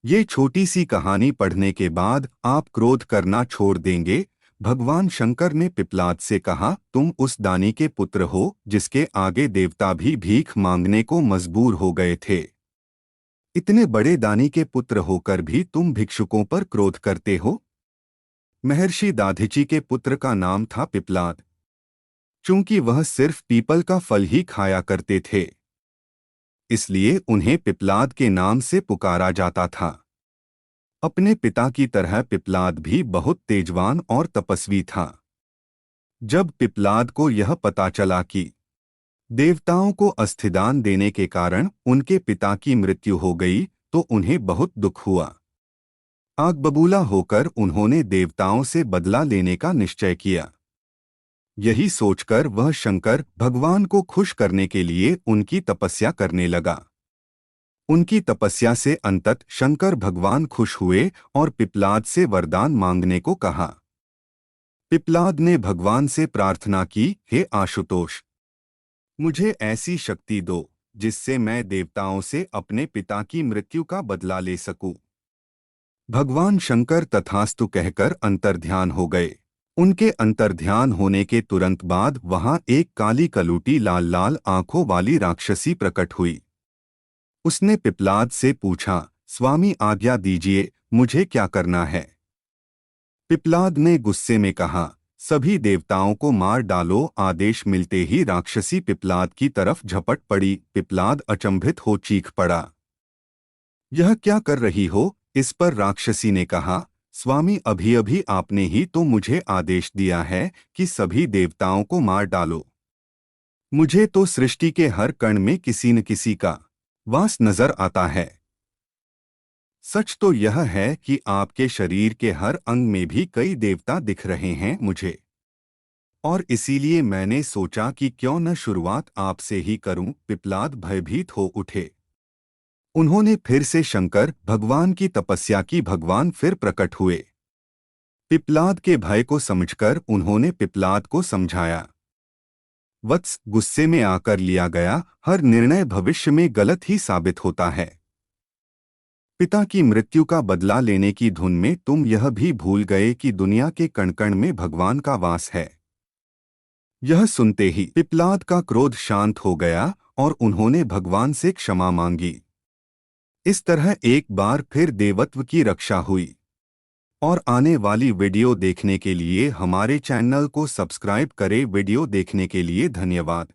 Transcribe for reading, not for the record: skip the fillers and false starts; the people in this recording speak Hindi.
ये छोटी सी कहानी पढ़ने के बाद आप क्रोध करना छोड़ देंगे। भगवान शंकर ने पिप्पलाद से कहा, तुम उस दानी के पुत्र हो जिसके आगे देवता भी भीख मांगने को मजबूर हो गए थे। इतने बड़े दानी के पुत्र होकर भी तुम भिक्षुकों पर क्रोध करते हो। महर्षि दाधिची के पुत्र का नाम था पिप्पलाद। चूंकि वह सिर्फ पीपल का फल ही खाया करते थे, इसलिए उन्हें पिप्पलाद के नाम से पुकारा जाता था। अपने पिता की तरह पिप्पलाद भी बहुत तेजवान और तपस्वी था। जब पिप्पलाद को यह पता चला कि देवताओं को अस्थिदान देने के कारण उनके पिता की मृत्यु हो गई, तो उन्हें बहुत दुख हुआ। आग बबूला होकर उन्होंने देवताओं से बदला लेने का निश्चय किया। यही सोचकर वह शंकर भगवान को खुश करने के लिए उनकी तपस्या करने लगा। उनकी तपस्या से अंततः शंकर भगवान खुश हुए और पिप्पलाद से वरदान मांगने को कहा। पिप्पलाद ने भगवान से प्रार्थना की, हे आशुतोष, मुझे ऐसी शक्ति दो जिससे मैं देवताओं से अपने पिता की मृत्यु का बदला ले सकूं। भगवान शंकर तथास्तु कहकर अंतर्ध्यान हो गए। उनके अंतर्ध्यान होने के तुरंत बाद वहां एक काली कलूटी लाल लाल आंखों वाली राक्षसी प्रकट हुई। उसने पिप्पलाद से पूछा, स्वामी आज्ञा दीजिए, मुझे क्या करना है? पिप्पलाद ने गुस्से में कहा, सभी देवताओं को मार डालो। आदेश मिलते ही राक्षसी पिप्पलाद की तरफ झपट पड़ी। पिप्पलाद अचंभित हो चीख पड़ा, यह क्या कर रही हो? इस पर राक्षसी ने कहा, स्वामी अभी अभी आपने ही तो मुझे आदेश दिया है कि सभी देवताओं को मार डालो। मुझे तो सृष्टि के हर कण में किसी न किसी का वास नजर आता है। सच तो यह है कि आपके शरीर के हर अंग में भी कई देवता दिख रहे हैं मुझे, और इसीलिए मैंने सोचा कि क्यों न शुरुआत आपसे ही करूं। पिप्पलाद भयभीत हो उठे। उन्होंने फिर से शंकर भगवान की तपस्या की। भगवान फिर प्रकट हुए। पिप्पलाद के भय को समझकर उन्होंने पिप्पलाद को समझाया, वत्स, गुस्से में आकर लिया गया हर निर्णय भविष्य में गलत ही साबित होता है। पिता की मृत्यु का बदला लेने की धुन में तुम यह भी भूल गए कि दुनिया के कण कण में भगवान का वास है। यह सुनते ही पिप्पलाद का क्रोध शांत हो गया और उन्होंने भगवान से क्षमा मांगी। इस तरह एक बार फिर देवत्व की रक्षा हुई। और आने वाली वीडियो देखने के लिए हमारे चैनल को सब्सक्राइब करें। वीडियो देखने के लिए धन्यवाद।